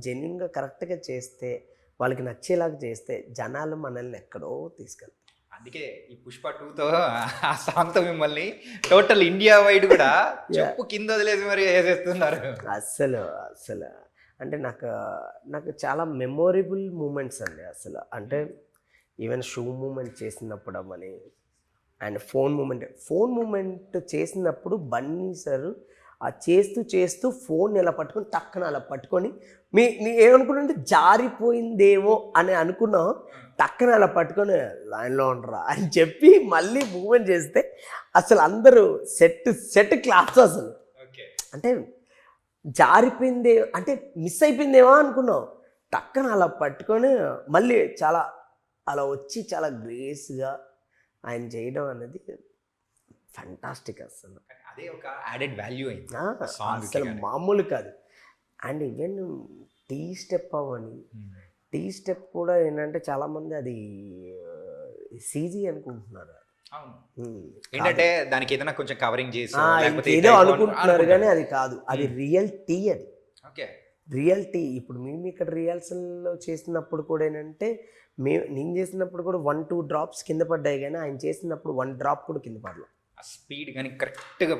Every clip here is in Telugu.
జెన్యున్గా కరెక్ట్గా చేస్తే వాళ్ళకి నచ్చేలాగా చేస్తే జనాలు మనల్ని ఎక్కడో తీసుకెళ్తారు. అందుకే ఈ పుష్ప 2తో ఆ సాంగ్తో మిమ్మల్ని టోటల్ ఇండియా వైడ్ కూడా చెప్పు కింద వదిలేసి మరి వేసేస్తున్నారు. అస్సలు అస్సలు అంటే నాకు చాలా మెమొరబుల్ మూమెంట్స్ అండి అసలు. అంటే ఈవెన్ షూ మూమెంట్ చేసినప్పుడు అవ్వని అండ్ ఫోన్ మూమెంట్ చేసినప్పుడు బన్నీ సార్ ఆ చేస్తూ ఫోన్ ఇలా పట్టుకొని టక్కన అలా పట్టుకొని నీ ఏమనుకున్నాంటే జారిపోయిందేమో అని అనుకున్నాం. టక్కన అలా పట్టుకొని లైన్లో ఉండరా అని చెప్పి మళ్ళీ మూమెంట్ చేస్తే అసలు అందరూ సెట్ క్లాస్ అసలు. అంటే జారిపోయిందే అంటే మిస్ అయిపోయిందేమో అనుకున్నాం. టక్కన అలా పట్టుకొని మళ్ళీ చాలా అలా వచ్చి చాలా గ్రేస్గా ఆయన చేయడం అనేది ఫ్యాంటాస్టిక్ అసలు. అదే ఒక యాడెడ్ వాల్యూ అయింది అసలు మామూలు కాదు. అండ్ ఈవెన్ టీ స్టెప్ అవ్వని టీ స్టెప్ కూడా ఏంటంటే చాలామంది అది సీజీ అనుకుంటున్నారు. ఏంటంటే దానికి ఏదైనా కొంచెం కవరింగ్ చేసి ఏదో అనుకుంటున్నారు కానీ అది కాదు, అది రియల్ టీ. అది రియల్ టీ. ఇప్పుడు మేము ఇక్కడ రిహార్సల్లో చేసినప్పుడు కూడా ఏంటంటే నేను చేసినప్పుడు కూడా 1-2 డ్రాప్స్ కింద పడ్డాయి కానీ ఆయన చేసినప్పుడు 1 డ్రాప్ కూడా కింద పడలేదు. స్పీడ్ కానీ కరెక్ట్గా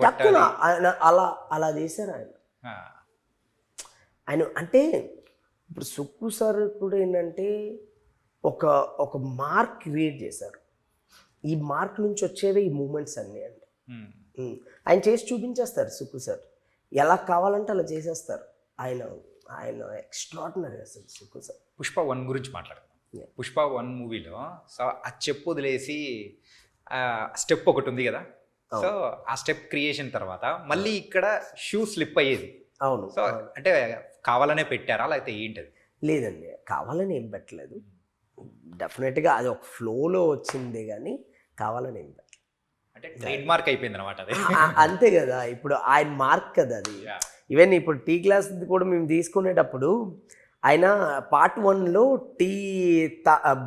అలా చేశారు ఆయన. అంటే ఇప్పుడు సుక్కు సార్ కూడా ఏంటంటే ఒక మార్క్ క్రియేట్ చేశారు. ఈ మార్క్ నుంచి వచ్చేవే ఈ మూమెంట్స్ అన్నీ అండి. ఆయన చేసి చూపించేస్తారు సుక్కు సార్, ఎలా కావాలంటే అలా చేసేస్తారు. ఆయన ఎక్స్ట్రాడినరీ అసలు సుక్కు సార్. పుష్ప 1 గురించి మాట్లాడతాం. పుష్ప 1 మూవీలో సో ఆ చెప్పు వదిలేసి స్టెప్ ఒకటి ఉంది కదా, సో ఆ స్టెప్ క్రియేషన్ తర్వాత మళ్ళీ ఇక్కడ షూ స్లిప్ అయ్యేది. అవును. సో అంటే కావాలనే పెట్టారా లేకపోతే ఏంటది? లేదండి, కావాలని ఏం పెట్టలేదు. డెఫినెట్గా అది ఒక ఫ్లోలో వచ్చిందే కానీ కావాలని ఏం పెట్టలేదు. అంటే ట్రేడ్ మార్క్ అయిపోయింది అనమాట అది. అంతే కదా, ఇప్పుడు ఆయన మార్క్ కదా అది. ఈవెన్ ఇప్పుడు టీ క్లాస్ కూడా మేము తీసుకునేటప్పుడు ఆయన పార్ట్ 1లో టీ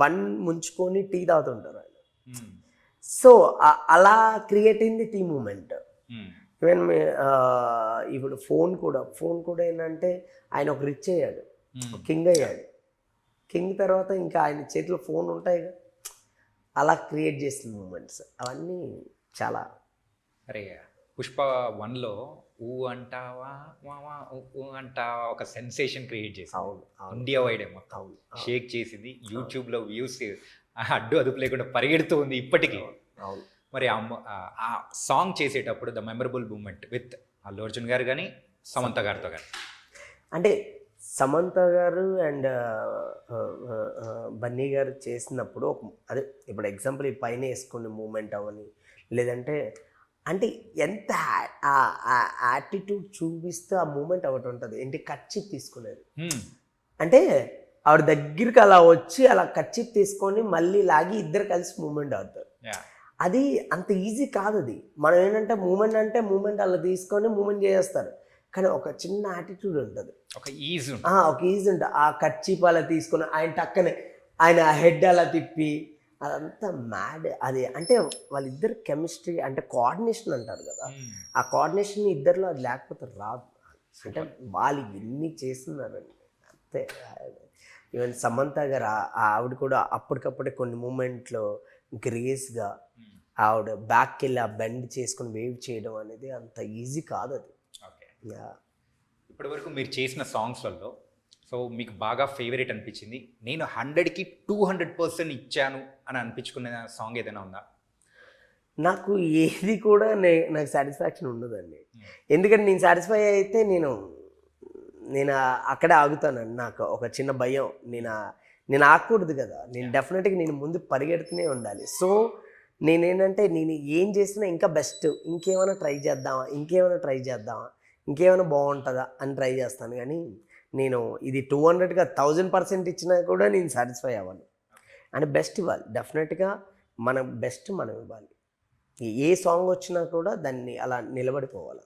బన్ ముంచుకొని టీ తాగుతుంటారు ఆయన. సో అలా క్రియేట్ అయింది టీ మూమెంట్. ఈవెన్ ఇప్పుడు ఫోన్ కూడా ఏంటంటే ఆయన ఒక రిచ్ అయ్యాడు, కింగ్ అయ్యాడు. కింగ్ తర్వాత ఇంకా ఆయన చేతిలో ఫోన్ ఉంటాయి కదా, అలా క్రియేట్ చేసిన మూమెంట్స్ అవన్నీ చాలా. అరే పుష్ప 1లో ఊ అంటావా ఊ అంటావా ఒక సెన్సేషన్ క్రియేట్ చేసి ఇండియా వైడ్ మొత్తం షేక్ చేసింది. యూట్యూబ్లో వ్యూస్ అడ్డు అదుపు లేకుండా పరిగెడుతూ ఉంది ఇప్పటికీ. మరి ఆ సాంగ్ చేసేటప్పుడు the memorable moment with Allu Arjun గారు కానీ సమంత గారితో కానీ, అంటే సమంత గారు అండ్ బన్నీ గారు చేసినప్పుడు అదే ఇప్పుడు ఎగ్జాంపుల్ ఈ పైన వేసుకునే మూమెంట్ అవని, లేదంటే అంటే ఎంత యాటిట్యూడ్ చూపిస్తే ఆ మూమెంట్ ఒకటి ఉంటుంది. ఏంటి కచ్చిప్ తీసుకునేది అంటే ఆవిడ దగ్గరికి అలా వచ్చి అలా కచ్చిప్ తీసుకొని మళ్ళీ లాగి ఇద్దరు కలిసి మూమెంట్ అవుతారు. అది అంత ఈజీ కాదు. అది మనం ఏంటంటే మూమెంట్ అలా తీసుకొని మూమెంట్ చేస్తారు, కానీ ఒక చిన్న యాటిట్యూడ్ ఉంటుంది, ఒక ఈజీ ఉంటుంది. ఆ కచ్చిప్ అలా తీసుకొని ఆయన టక్కనే ఆయన హెడ్ అలా తిప్పి అదంతా మ్యాడ్. అది అంటే వాళ్ళిద్దరు కెమిస్ట్రీ అంటే కోఆర్డినేషన్ అంటారు కదా, ఆ కోఆర్డినేషన్ ఇద్దరిలో అది లేకపోతే రాదు. అంటే వాళ్ళు ఎన్ని చేస్తున్నారండి అంతే. ఈవెన్ సమంత గారు ఆవిడ కూడా అప్పటికప్పుడే కొన్ని మూమెంట్లో గ్రేస్గా ఆవిడ బ్యాక్కి వెళ్ళి ఆ బెండ్ చేసుకుని వేవ్ చేయడం అనేది అంత ఈజీ కాదు అది. ఇప్పటి వరకు మీరు చేసిన సాంగ్స్లలో సో మీకు బాగా ఫేవరెట్ అనిపించింది, నేను 100కి 200% ఇచ్చాను అని అనిపించుకునే సాంగ్ ఏదైనా ఉందా? నాకు ఏది కూడా నాకు సాటిస్ఫాక్షన్ ఉండదండి. ఎందుకంటే నేను సాటిస్ఫై అయితే నేను అక్కడే ఆగుతానండి. నాకు ఒక చిన్న భయం, నేను ఆగకూడదు కదా. నేను డెఫినెట్గా నేను ముందు పరిగెడుతూనే ఉండాలి. సో నేనేంటంటే నేను ఏం చేసినా ఇంకా బెస్ట్, ఇంకేమైనా ట్రై చేద్దామా, ఇంకేమైనా బాగుంటుందా అని ట్రై చేస్తాను. కానీ నేను ఇది 200గా 1000% ఇచ్చినా కూడా నేను సాటిస్ఫై అవ్వను. అండ్ బెస్ట్ ఇవ్వాలి, డెఫినెట్గా మన బెస్ట్ మనం ఇవ్వాలి. ఏ సాంగ్ వచ్చినా కూడా దాన్ని అలా నిలబడిపోవాలి.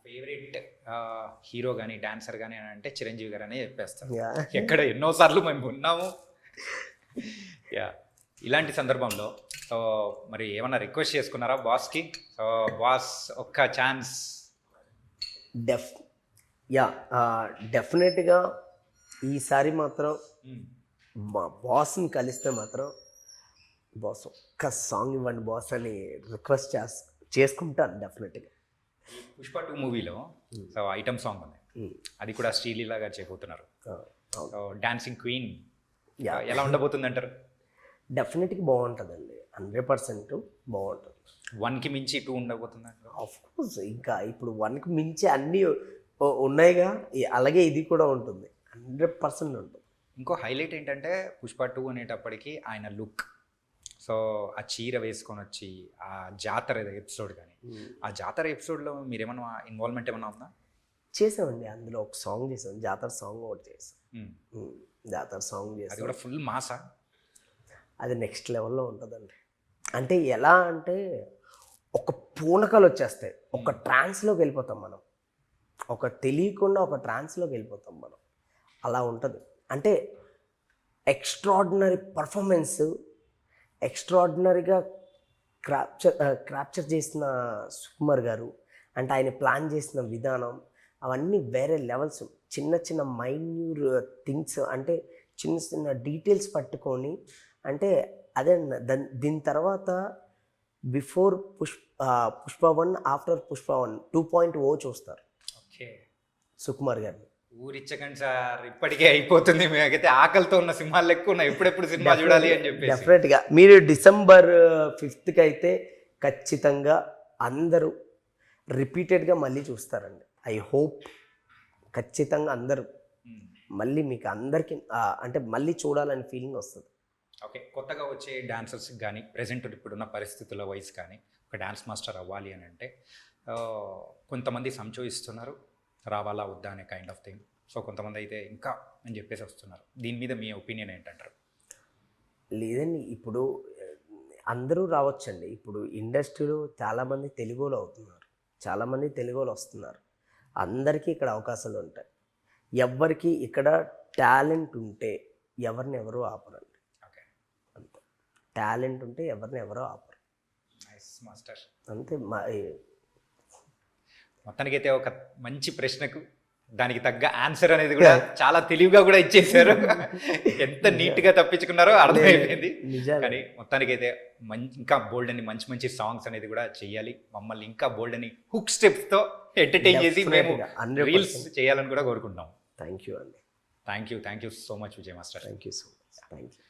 ఫేవరెట్ హీరో కానీ డాన్సర్ కానీ అని అంటే చిరంజీవి గారు అనే చెప్పేస్తాను. ఎక్కడ ఎన్నోసార్లు మేము ఉన్నాము. ఇలాంటి సందర్భంలో సో మరి ఏమన్నా రిక్వెస్ట్ చేసుకున్నారా బాస్కి? సో బాస్ ఒక్క ఛాన్స్ యా డెఫినెట్గా ఈసారి మాత్రం మా బాస్ని కలిస్తే మాత్రం బాస్ ఒక్క సాంగ్ ఇవ్వండి బాస్ అని రిక్వెస్ట్ చేసుకుంటాను డెఫినెట్గా. పుష్ప 2 మూవీలో సో ఐటమ్ సాంగ్ ఉంది, అది కూడా శ్రీలీల గారు చేయబోతున్నారు. డాన్సింగ్ క్వీన్ యా ఎలా ఉండబోతుంది అంటారు? డెఫినెట్గా బాగుంటుందండి, 100% బాగుంటుంది. 1కి మించి 2 ఉండబోతుంది అంటారు. ఆఫ్ కోర్స్ ఇంకా ఇప్పుడు 1కి మించి అన్నీ ఉన్నాయిగా, అలాగే ఇది కూడా ఉంటుంది, 100% ఉంటుంది. ఇంకో హైలైట్ ఏంటంటే పుష్ప 2 అనేటప్పటికి ఆయన లుక్, సో ఆ చీర వేసుకొని వచ్చి ఆ జాతర ఎపిసోడ్ కానీ, ఆ జాతర ఎపిసోడ్లో మీరు ఏమన్నా ఇన్వాల్వ్మెంట్ ఏమన్నా ఉందా? చేసామండి, అందులో ఒక సాంగ్ చేసాం, జాతర సాంగ్ ఒకటి చేసాం. జాతర సాంగ్ అది చేసాం, కూడా ఫుల్ మాసా? అది నెక్స్ట్ లెవెల్లో ఉంటుందండి. అంటే ఎలా అంటే ఒక పూనకాలు వచ్చేస్తాయి, ఒక ట్రాన్స్లోకి వెళ్ళిపోతాం మనం, ఒక తెలియకుండా ఒక ట్రాన్స్లోకి వెళ్ళిపోతాం మనం, అలా ఉంటుంది. అంటే ఎక్స్ట్రాడినరీ పర్ఫార్మెన్స్, ఎక్స్ట్రాడినరీగా క్యాప్చర్ చేసిన సుకుమార్ గారు, అంటే ఆయన ప్లాన్ చేసిన విధానం అవన్నీ వేరే లెవెల్స్. చిన్న చిన్న మైన్యూర్ థింగ్స్, అంటే చిన్న చిన్న డీటెయిల్స్ పట్టుకొని, అంటే అదే దీని తర్వాత బిఫోర్ పుష్ప 1 ఆఫ్టర్ పుష్ప 1 2.0 చూస్తారు ఓకే. సుకుమార్ గారిని. ఊరిచ్చకండి సార్, ఇప్పటికే అయిపోతుంది, మేమైతే ఆకలితో ఉన్న సింహాలు ఎక్కువ ఉన్నాయి, ఎప్పుడెప్పుడు సినిమా చూడాలి అని చెప్పేసి. డెఫినెట్గా మీరు December 5th అయితే ఖచ్చితంగా అందరూ రిపీటెడ్గా మళ్ళీ చూస్తారండి. ఐ హోప్ ఖచ్చితంగా అందరూ మళ్ళీ మీకు అందరికీ అంటే మళ్ళీ చూడాలని ఫీలింగ్ వస్తుంది. ఓకే, కొత్తగా వచ్చే డాన్సర్స్కి కానీ ప్రజెంట్ ఇప్పుడున్న పరిస్థితుల వైజ్ కానీ ఒక డాన్స్ మాస్టర్ అవ్వాలి అని అంటే కొంతమంది సంచోయిస్తున్నారు, రావాలా వద్దా అనే కైండ్ ఆఫ్ థింగ్. సో కొంతమంది అయితే ఇంకా అని చెప్పేసి వస్తున్నారు. దీని మీద మీ ఒపీనియన్ ఏంటంటారు? లేదండి, ఇప్పుడు అందరూ రావచ్చండి. ఇప్పుడు ఇండస్ట్రీలో చాలామంది తెలుగులో అవుతున్నారు, చాలామంది తెలుగులో వస్తున్నారు, అందరికీ ఇక్కడ అవకాశాలు ఉంటాయి. ఎవరికి ఇక్కడ టాలెంట్ ఉంటే ఎవరిని ఎవరు ఆపరండి. ఓకే, అంతే, టాలెంట్ ఉంటే ఎవరిని ఎవరో ఆపరు. Nice master. అంతే. మొత్తానికైతే ఒక మంచి ప్రశ్నకు దానికి తగ్గ ఆన్సర్ అనేది కూడా చాలా తెలివిగా కూడా ఇచ్చేసారు. ఎంత నీట్గా తప్పించుకున్నారో అర్థమైపోయింది. కానీ మొత్తానికైతే ఇంకా బోల్డ్ అని మంచి మంచి సాంగ్స్ అనేది కూడా చెయ్యాలి, మమ్మల్ని ఇంకా బోల్డ్ అని హుక్ స్టెప్స్తో ఎంటర్టైన్ చేసి మేము రీల్స్ చేయాలని కూడా కోరుకుంటాం. థ్యాంక్ యూ అండి. Thank you so much Vijay master. Thank you so much. Thank you.